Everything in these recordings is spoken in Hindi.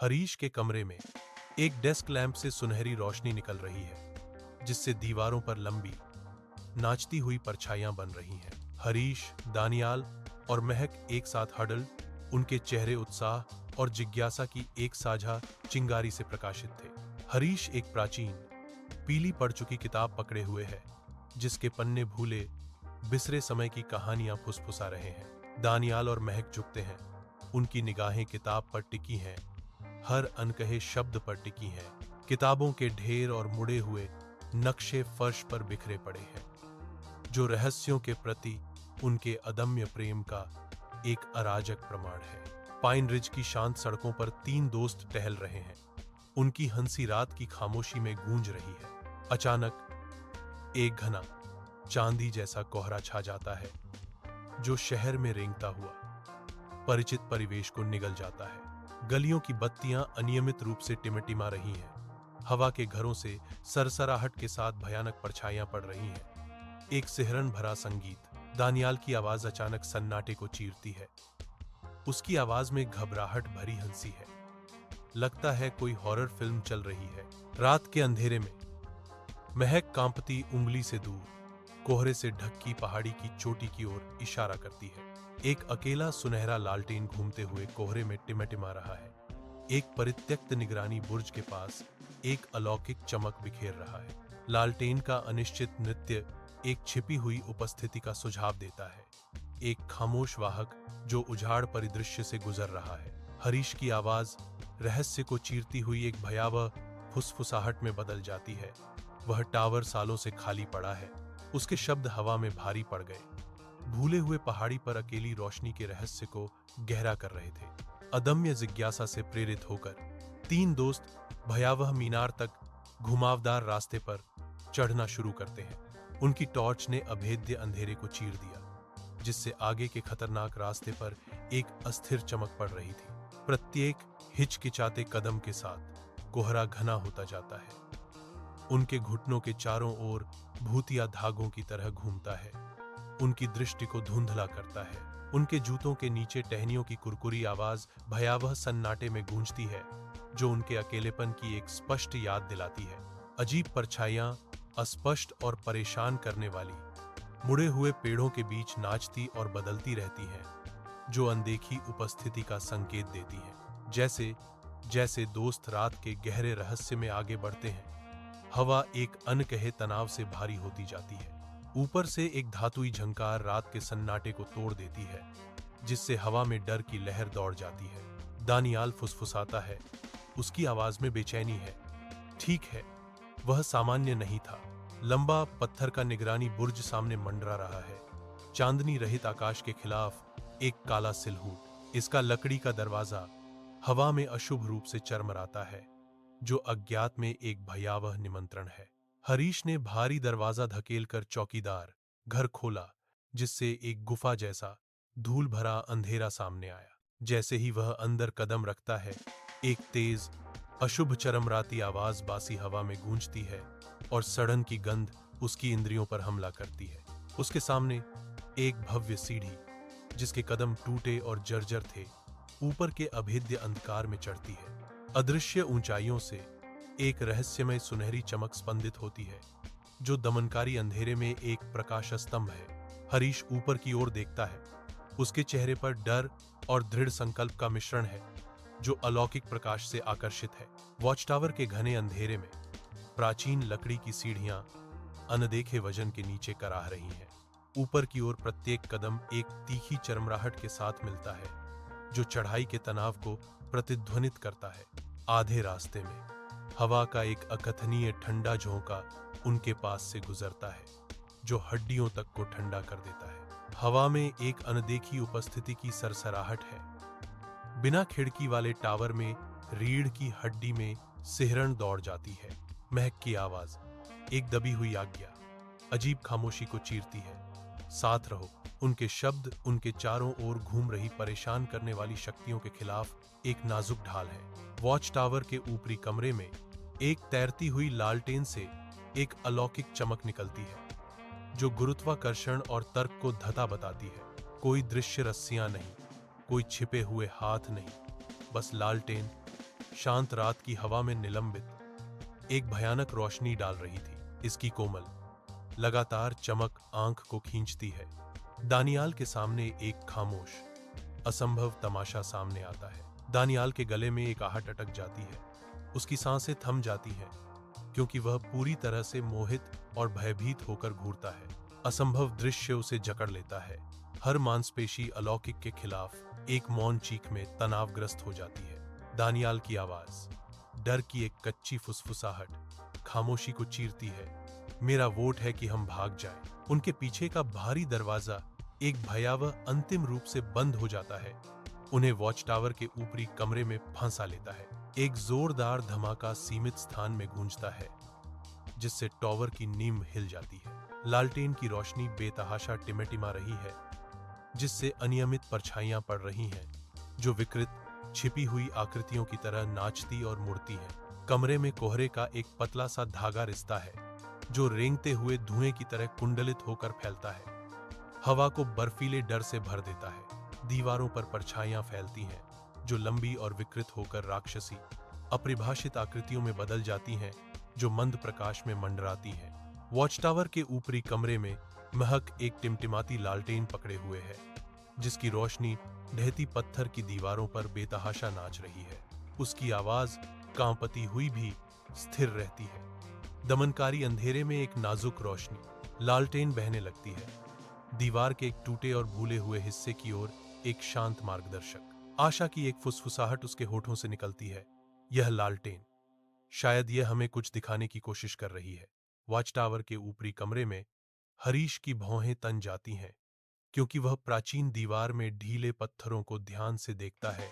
हरीश के कमरे में एक डेस्क लैंप से सुनहरी रोशनी निकल रही है, जिससे दीवारों पर लंबी नाचती हुई परछाइयां बन रही हैं। हरीश, दानियाल और महक एक साथ हडल, उनके चेहरे उत्साह और जिज्ञासा की एक साझा चिंगारी से प्रकाशित थे। हरीश एक प्राचीन पीली पड़ चुकी किताब पकड़े हुए है, जिसके पन्ने भूले बिसरे समय की कहानियां फुसफुसा रहे हैं। दानियाल और महक झुकते हैं, उनकी निगाहें किताब पर टिकी हैं, हर अनकहे शब्द पर टिकी हैं। किताबों के ढेर और मुड़े हुए नक्शे फर्श पर बिखरे पड़े हैं, जो रहस्यों के प्रति उनके अदम्य प्रेम का एक अराजक प्रमाण है। पाइन रिज की शांत सड़कों पर तीन दोस्त टहल रहे हैं, उनकी हंसी रात की खामोशी में गूंज रही है। अचानक एक घना चांदी जैसा कोहरा छा जाता है, जो शहर में रेंगता हुआ परिचित परिवेश को निगल जाता है। गलियों की बत्तियां अनियमित रूप से टिमटिमा रही हैं, हवा के घरों से सरसराहट के साथ भयानक परछाइयां पड़ रही हैं। एक सिहरन भरा संगीत, दानियाल की आवाज अचानक सन्नाटे को चीरती है। उसकी आवाज में घबराहट भरी हंसी है, लगता है कोई हॉरर फिल्म चल रही है। रात के अंधेरे में महक कांपती उंगली से दूर कोहरे से ढकी पहाड़ी की चोटी की ओर इशारा करती है। एक अकेला सुनहरा लालटेन घूमते हुए कोहरे में टिमटिमा रहा है। एक परित्यक्त निगरानी बुर्ज के पास एक अलौकिक चमक बिखेर रहा है। लालटेन का अनिश्चित नृत्य एक छिपी हुई उपस्थिति का सुझाव देता है, एक खामोश वाहक जो उजाड़ परिदृश्य से गुजर रहा है। हरीश की आवाज रहस्य को चीरती हुई एक भयावह फुसफुसाहट में बदल जाती है। वह टावर सालों से खाली पड़ा है, उसके शब्द हवा में भारी पड़ गए, भूले हुए पहाड़ी पर अकेली रोशनी के रहस्य को गहरा कर रहे थे। अदम्य जिज्ञासा से प्रेरित होकर तीन दोस्त भयावह मीनार तक घुमावदार रास्ते पर चढ़ना शुरू करते हैं। उनकी टॉर्च ने अभेद्य अंधेरे को चीर दिया, जिससे आगे के खतरनाक रास्ते पर एक अस्थिर चमक पड़ रही थी। प्रत्येक हिचकिचाते कदम के साथ कोहरा घना होता जाता है, उनके घुटनों के चारों ओर भूतिया धागों की तरह घूमता है, उनकी दृष्टि को धुंधला करता है। उनके जूतों के नीचे टहनियों की कुरकुरी आवाज भयावह सन्नाटे में गूंजती है, जो उनके अकेलेपन की एक स्पष्ट याद दिलाती है। अजीब परछाइयां अस्पष्ट और परेशान करने वाली मुड़े हुए पेड़ों के बीच नाचती और बदलती रहती हैं, जो अनदेखी उपस्थिति का संकेत देती हैं। जैसे जैसे दोस्त रात के गहरे रहस्य में आगे बढ़ते हैं, हवा एक अनकहे तनाव से भारी होती जाती है। ऊपर से एक धातुई झंकार रात के सन्नाटे को तोड़ देती है, जिससे हवा में डर की लहर दौड़ जाती है। दानियाल फुसफुसाता है, उसकी आवाज में बेचैनी है। ठीक है, वह सामान्य नहीं था। लंबा पत्थर का निगरानी बुर्ज सामने मंडरा रहा है, चांदनी रहित आकाश के खिलाफ एक काला सिलहूट। इसका लकड़ी का दरवाजा हवा में अशुभ रूप से चरमराता है, जो अज्ञात में एक भयावह निमंत्रण है। हरीश ने भारी दरवाजा धकेलकर चौकीदार घर खोला, जिससे एक गुफा जैसा धूल भरा अंधेरा सामने आया। जैसे ही वह अंदर कदम रखता है, एक तेज अशुभ चरमराती आवाज बासी हवा में गूंजती है और सड़न की गंध उसकी इंद्रियों पर हमला करती है। उसके सामने एक भव्य सीढ़ी, जिसके कदम टूटे और जर्जर थे, ऊपर के अभेद्य अंधकार में चढ़ती है। अदृश्य ऊंचाइयों से एक रहस्यमय सुनहरी चमक स्पंदित होती है, जो दमनकारी अंधेरे में एक प्रकाश स्तंभ है। हरीश ऊपर की ओर देखता है, उसके चेहरे पर डर और दृढ़ संकल्प का मिश्रण है, जो अलौकिक प्रकाश से आकर्षित है। वॉच टावर के घने अंधेरे में प्राचीन लकड़ी की सीढ़ियां अनदेखे वजन के नीचे कराह रही हैं। ऊपर की ओर प्रत्येक कदम एक तीखी चरमराहट के साथ मिलता है, जो चढ़ाई के तनाव को प्रतिध्वनित करता है। आधे रास्ते में हवा का एक अकथनीय ठंडा झोंका उनके पास से गुजरता है, जो हड्डियों तक को ठंडा कर देता है। हवा में एक अनदेखी उपस्थिति की सरसराहट है। बिना खिड़की वाले टावर में रीढ़ की हड्डी में सिहरन दौड़ जाती है। महक की आवाज, एक दबी हुई आज्ञा, अजीब खामोशी को चीरती है। साथ रहो। उनके शब्द उनके चारों ओर घूम रही परेशान करने वाली शक्तियों के खिलाफ एक नाजुक ढाल है। वॉच टावर के ऊपरी कमरे में एक तैरती हुई लालटेन से एक अलौकिक चमक निकलती है, जो गुरुत्वाकर्षण और तर्क को धता बताती है। कोई दृश्य रस्सियां नहीं, कोई छिपे हुए हाथ नहीं, बस लालटेन शांत रात की हवा में निलंबित एक भयानक रोशनी डाल रही थी। इसकी कोमल, लगातार चमक आंख को खींचती है। दानियाल के सामने एक खामोश, असंभव तमाशा सामने आता है। दानियाल के गले में एक आहट अटक जाती है। उसकी सांसें थम जाती हैं, क्योंकि वह पूरी तरह से मोहित और भयभीत होकर घूरता है। असंभव दृश्य उसे जकड़ लेता है। हर मांसपेशी अलौकिक के खिलाफ एक मौन चीख में तनावग्रस्त हो जाती है। दानियाल की आवाज, डर की एक कच्ची फुसफुसाहट, खामोशी को चीरती है। मेरा वोट है कि हम भाग जाएं। उनके पीछे का भारी दरवाजा एक भयावह अंतिम रूप से बंद हो जाता है। उन्हें वॉच टावर के ऊपरी कमरे में फंसा लेता है। एक जोरदार धमाका सीमित स्थान में गूंजता है, जिससे टावर की नींव हिल जाती है। लालटेन की रोशनी बेतहाशा टिमटिमा रही है, जिससे अनियमित परछाइयां पड़ रही हैं, जो विकृत छिपी हुई आकृतियों की तरह नाचती और मुड़ती हैं। कमरे में कोहरे का एक पतला सा धागा रिश्ता है, जो रेंगते हुए धुएं की तरह कुंडलित होकर फैलता है। हवा को बर्फीले डर से भर देता है। दीवारों पर परछाइयां फैलती हैं, जो लंबी और विकृत होकर राक्षसी, अपरिभाषित आकृतियों में बदल जाती हैं, जो मंद प्रकाश में मंडराती हैं। वॉच टावर के ऊपरी कमरे में महक एक टिमटिमाती लालटेन पकड़े हुए है, जिसकी रोशनी ढहती पत्थर की दीवारों पर बेतहाशा नाच रही है। उसकी आवाज कांपती हुई भी स्थिर रहती है। दमनकारी अंधेरे में एक नाजुक रोशनी, लालटेन बहने लगती है, दीवार के एक टूटे और भूले हुए हिस्से की ओर एक शांत मार्गदर्शक। आशा की एक फुसफुसाहट उसके होठों से निकलती है। यह लालटेन, शायद यह हमें कुछ दिखाने की कोशिश कर रही है। वॉच टावर के ऊपरी कमरे में हरीश की भौहें तन जाती हैं, क्योंकि वह प्राचीन दीवार में ढीले पत्थरों को ध्यान से देखता है,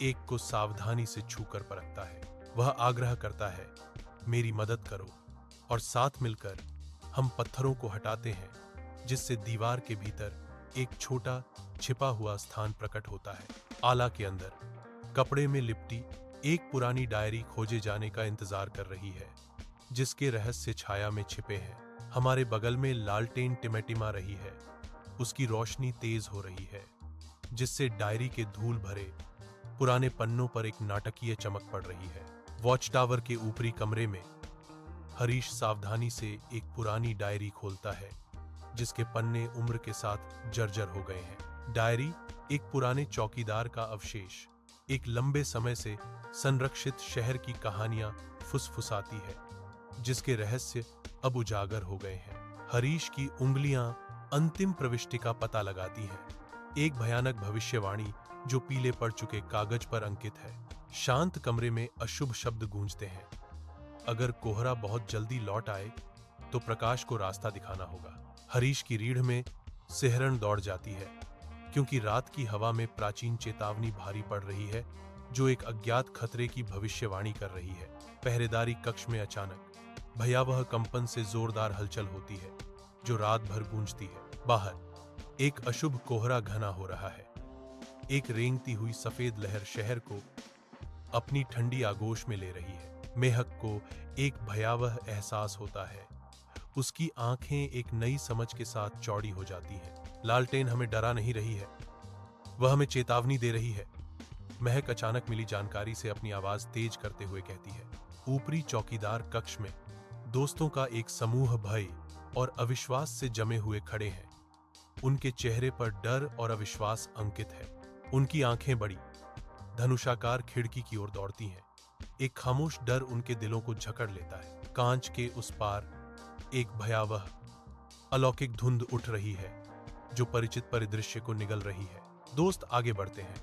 एक को सावधानी से छूकर परखता है। वह आग्रह करता है, मेरी मदद करो, और साथ मिलकर हम पत्थरों को हटाते हैं, जिससे दीवार के भीतर एक छोटा छिपा हुआ स्थान प्रकट होता है। आला के अंदर कपड़े में लिपटी एक पुरानी डायरी खोजे जाने का इंतजार कर रही है, जिसके रहस्य छाया में छिपे हैं। हमारे बगल में लालटेन टिमटिमा रही है। उसकी रोशनी तेज हो रही है, जिससे डायरी के धूल भरे पुराने पन्नों पर एक नाटकीय चमक पड़ रही है। वॉच टावर के ऊपरी कमरे में हरीश सावधानी से एक पुरानी डायरी खोलता है, जिसके पन्ने उम्र के साथ जर्जर हो गए हैं। डायरी एक पुराने चौकीदार का अवशेष, एक लंबे समय से संरक्षित शहर की कहानियां फुसफुसाती है, जिसके रहस्य अब उजागर हो गए हैं। हरीश की उंगलियां अंतिम प्रविष्टि का पता लगाती हैं, एक भयानक भविष्यवाणी जो पीले पड़ चुके कागज पर अंकित है। शांत कमरे में अशुभ शब्द गूंजते हैं। अगर कोहरा बहुत जल्दी लौट आए तो प्रकाश को रास्ता दिखाना होगा। हरीश की रीढ़ में सिहरन दौड़ जाती है, क्योंकि रात की हवा में प्राचीन चेतावनी भारी पड़ रही है, जो एक अज्ञात खतरे की भविष्यवाणी कर रही है। पहरेदारी कक्ष में अचानक भयावह कंपन से जोरदार हलचल होती है, जो रात भर गूंजती है। बाहर एक अशुभ कोहरा घना हो रहा है। एक रेंगती हुई सफेद लहर शहर को अपनी ठंडी आगोश में ले रही है। मेहक को एक भयावह एहसास होता है। उसकी आंखें एक नई समझ के साथ चौड़ी हो जाती हैं। लालटेन हमें डरा नहीं रही है, वह हमें चेतावनी दे रही है। महक अचानक मिली जानकारी से अपनी आवाज तेज करते हुए कहती है। ऊपरी चौकीदार कक्ष में दोस्तों का एक समूह भय और अविश्वास से जमे हुए खड़े हैं। उनके चेहरे पर डर और अविश्वास अंकित है। उनकी आंखें बड़ी, धनुषाकार खिड़की की ओर दौड़ती हैं। एक खामोश डर उनके दिलों को जकड़ लेता है। कांच के उस पार एक भयावह अलौकिक धुंध उठ रही है, जो परिचित परिदृश्य को निगल रही है। दोस्त आगे बढ़ते हैं,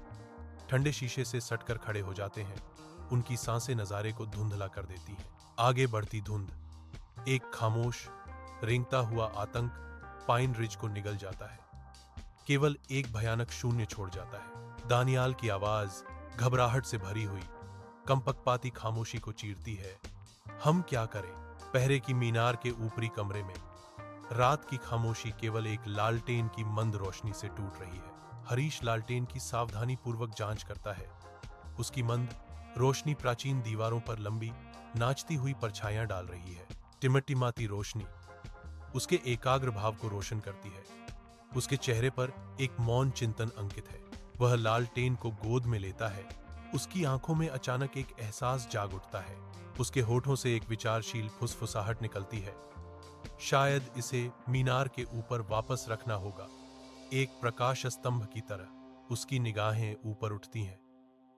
ठंडे शीशे से सटकर खड़े हो जाते हैं। उनकी सांसें नजारे को धुंधला कर देती हैं। आगे बढ़ती धुंध, एक खामोश रेंगता हुआ आतंक पाइन रिज को निगल जाता है, केवल एक भयानक शून्य छोड़ जाता है। दानियाल की आवाज घबराहट से भरी हुई कंपकपाती खामोशी को चीरती है। हम क्या करें? पहरे की मीनार के ऊपरी कमरे में रात की खामोशी केवल एक लालटेन की मंद रोशनी से टूट रही है। हरीश लालटेन की सावधानी पूर्वक जांच करता है। उसकी मंद रोशनी प्राचीन दीवारों पर लंबी नाचती हुई परछाइयां डाल रही है। टिमटिमाती रोशनी उसके एकाग्र भाव को रोशन करती है। उसके चेहरे पर एक मौन चिंतन अंकित है। वह लालटेन को गोद में लेता है उसकी आंखों में अचानक एक एहसास जाग उठता है। उसके होठों से एक विचारशील फुसफुसाहट निकलती है। शायद इसे मीनार के ऊपर वापस रखना होगा। एक प्रकाश स्तंभ की तरह उसकी निगाहें ऊपर उठती हैं।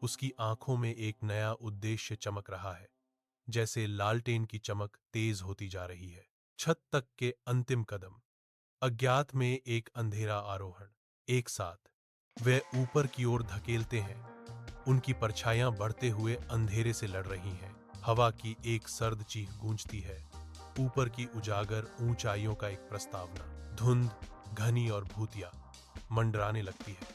उसकी आंखों में एक नया उद्देश्य चमक रहा है, जैसे लालटेन की चमक तेज होती जा रही है। छत तक के अंतिम कदम, अज्ञात में एक अंधेरा आरोहण। एक साथ वे ऊपर की ओर धकेलते हैं। उनकी परछाइयां बढ़ते हुए अंधेरे से लड़ रही हैं। हवा की एक सर्द चीख गूंजती है। ऊपर की उजागर ऊंचाइयों का एक प्रस्तावना। धुंध घनी और भूतिया मंडराने लगती है,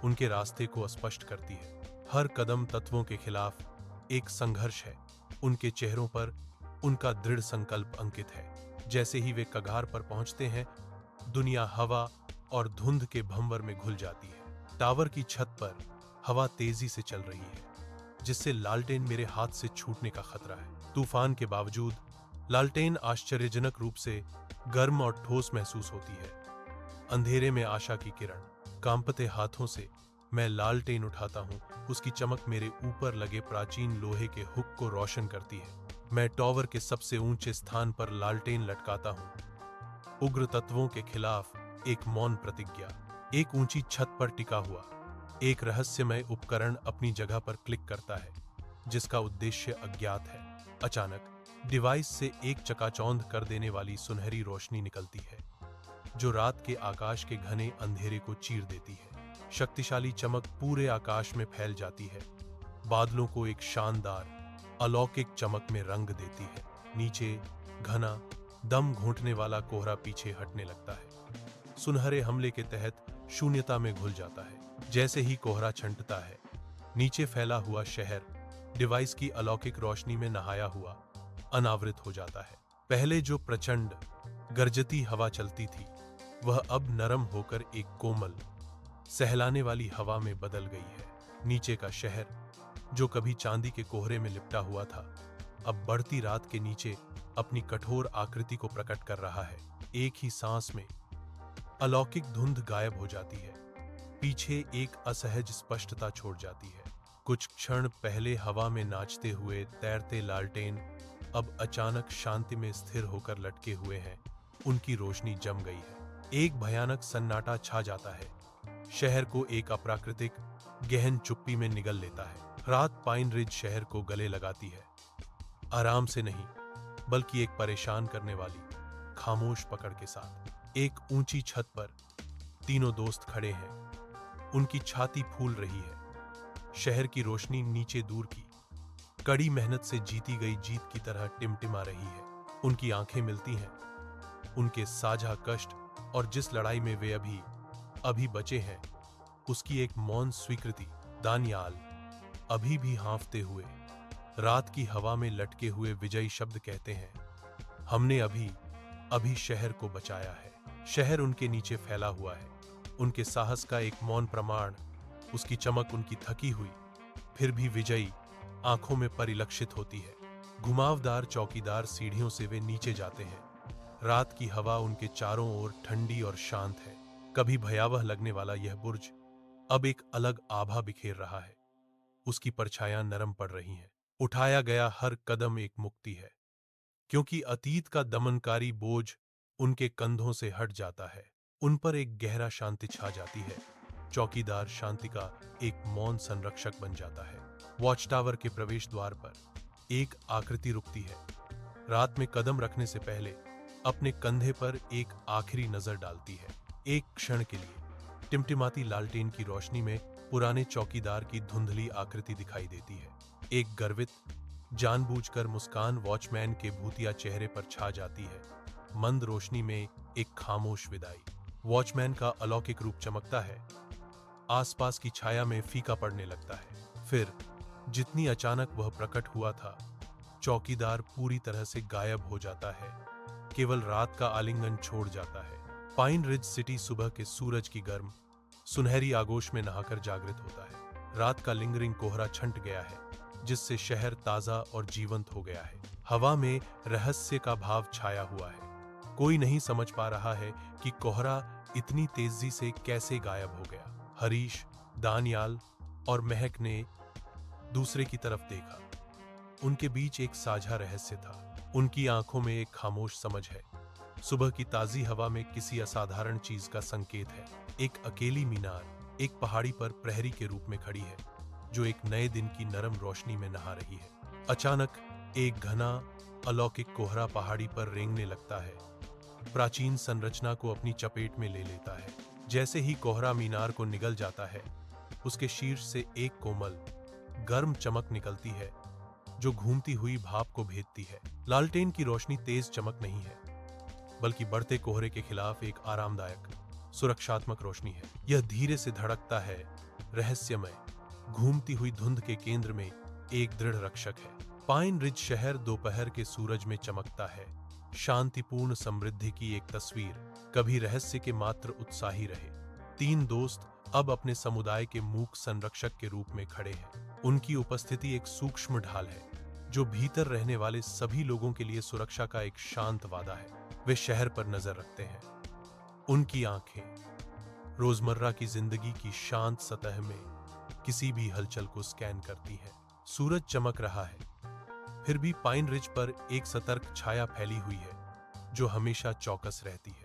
उनके रास्ते को स्पष्ट करती है। हर कदम तत्वों के खिलाफ एक संघर्ष है। उनके चेहरों पर उनका दृढ़ संकल्प अंकित है। जैसे ही वे कगार पर पहुंचते हैं, दुनिया हवा और धुंध के भंवर में घुल जाती है। टावर की छत पर हवा तेजी से चल रही है, जिससे लालटेन मेरे हाथ से छूटने का खतरा है। तूफान के बावजूद लालटेन आश्चर्यजनक रूप से गर्म और ठोस महसूस होती है। अंधेरे में आशा की किरण। कांपते हाथों से मैं लालटेन उठाता हूं। उसकी चमक मेरे ऊपर लगे प्राचीन लोहे के हुक को रोशन करती है। मैं टावर के सबसे ऊंचे स्थान पर लालटेन लटकाता हूं। उग्र तत्वों के खिलाफ एक मौन प्रतिज्ञा। एक ऊंची छत पर टिका हुआ एक रहस्यमय उपकरण अपनी जगह पर क्लिक करता है, जिसका उद्देश्य अज्ञात है। अचानक डिवाइस से एक चकाचौंध कर देने वाली सुनहरी रोशनी निकलती है, जो रात के आकाश के घने अंधेरे को चीर देती है। शक्तिशाली चमक पूरे आकाश में फैल जाती है, बादलों को एक शानदार अलौकिक चमक में रंग देती है। नीचे घना दम घोंटने वाला कोहरा पीछे हटने लगता है। सुनहरे हमले के तहत शून्यता में घुल जाता है। जैसे ही कोहरा छंटता है, नीचे फैला हुआ शहर डिवाइस की अलौकिक रोशनी में नहाया हुआ अनावृत हो जाता है। पहले जो प्रचंड गरजती हवा चलती थी, वह अब नरम होकर एक कोमल सहलाने वाली हवा में बदल गई है। नीचे का शहर, जो कभी चांदी के कोहरे में लिपटा हुआ था, अब बढ़ती रात के नीचे अपनी कठोर आकृति को प्रकट कर रहा है। एक ही सांस में अलौकिक धुंध गायब हो जाती है, पीछे एक असहज स्पष्टता छोड़ जाती है। कुछ क्षण पहले हवा में नाचते हुए तैरते लालटेन अब अचानक शांति में स्थिर होकर लटके हुए हैं। उनकी रोशनी जम गई है। एक भयानक सन्नाटा छा जाता है। शहर को एक अप्राकृतिक गहन चुप्पी में निगल लेता है। रात पाइन रिज शहर को गले लगाती है, आराम से नहीं, बल्कि एक परेशान करने वाली खामोश पकड़ के साथ। एक ऊंची छत पर तीनों दोस्त खड़े हैं। उनकी छाती फूल रही है। शहर की रोशनी नीचे दूर की कड़ी मेहनत से जीती गई जीत की तरह टिमटिमा रही है। उनकी आंखें मिलती हैं। उनके साझा कष्ट और जिस लड़ाई में वे अभी बचे हैं, उसकी एक मौन स्वीकृति। दानियाल अभी भी हाँफते हुए रात की हवा में लटके हुए विजयी शब्द कहते हैं, हमने अभी शहर को बचाया है। शहर उनके नीचे फैला हुआ है, उनके साहस का एक मौन प्रमाण। उसकी चमक उनकी थकी हुई फिर भी विजयी आंखों में परिलक्षित होती है। घुमावदार चौकीदार सीढ़ियों से वे नीचे जाते हैं। रात की हवा उनके चारों ओर ठंडी और शांत है। कभी भयावह लगने वाला यह बुर्ज अब एक अलग आभा बिखेर रहा है। उसकी परछाइयां नरम पड़ रही हैं। उठाया गया हर कदम एक मुक्ति है, क्योंकि अतीत का दमनकारी बोझ उनके कंधों से हट जाता है। उन पर एक गहरा शांति छा जाती है। चौकीदार शांति का एक मौन संरक्षक बन जाता है। वॉच टावर के प्रवेश द्वार पर एक आकृति रुकती है। रात में कदम रखने से पहले अपने कंधे पर एक आखिरी नजर डालती है। एक क्षण के लिए टिमटिमाती लालटेन की रोशनी में पुराने चौकीदार की धुंधली आकृति दिखाई देती है। एक गर्वित जानबूझकर मुस्कान वॉचमैन के भूतिया चेहरे पर छा जाती है। मंद रोशनी में एक खामोश विदाई। वॉचमैन का अलौकिक रूप चमकता है, आसपास की छाया में फीका पड़ने लगता है। फिर जितनी अचानक वह प्रकट हुआ था, चौकीदार पूरी तरह से गायब हो जाता है। केवल रात का आलिंगन छोड़ जाता है। पाइन रिज सिटी सुबह के सूरज की गर्म सुनहरी आगोश में नहाकर जागृत होता है। रात का लिंगरिंग कोहरा छंट गया है, जिससे शहर ताजा और जीवंत हो गया है। हवा में रहस्य का भाव छाया हुआ है। कोई नहीं समझ पा रहा है कि कोहरा इतनी तेजी से कैसे गायब हो गया। हरीश, दानियाल और महक ने दूसरे की तरफ देखा। उनके बीच एक साझा रहस्य था। उनकी आंखों में एक खामोश समझ है। सुबह की ताजी हवा में किसी असाधारण चीज का संकेत है। एक अकेली मीनार एक पहाड़ी पर प्रहरी के रूप में खड़ी है, जो एक नए दिन की नरम रोशनी में नहा रही है। अचानक एक घना अलौकिक कोहरा पहाड़ी पर रेंगने लगता है, प्राचीन संरचना को अपनी चपेट में ले लेता है। जैसे ही कोहरा मीनार को निगल जाता है, उसके शीर्ष से एक कोमल गर्म चमक निकलती है, जो घूमती हुई भाप को भेदती है। लालटेन की रोशनी तेज चमक नहीं है, बल्कि बढ़ते कोहरे के खिलाफ एक आरामदायक सुरक्षात्मक रोशनी है। यह धीरे से धड़कता है, रहस्यमय, घूमती हुई धुंध के केंद्र में एक दृढ़ रक्षक है। पाइन रिज शहर दोपहर के सूरज में चमकता है, शांतिपूर्ण समृद्धि की एक तस्वीर। कभी रहस्य के मात्र उत्साही रहे। 3 दोस्त अब अपने समुदाय के मूक संरक्षक के रूप में खड़े हैं। उनकी उपस्थिति एक सूक्ष्म ढाल है, जो भीतर रहने वाले सभी लोगों के लिए सुरक्षा का एक शांत वादा है। वे शहर पर नजर रखते हैं। उनकी आंखें रोजमर्रा की जिंदगी की शांत सतह में किसी भी हलचल को स्कैन करती हैं। सूरज चमक रहा है, फिर भी पाइन रिज पर एक सतर्क छाया फैली हुई है, जो हमेशा चौकस रहती है।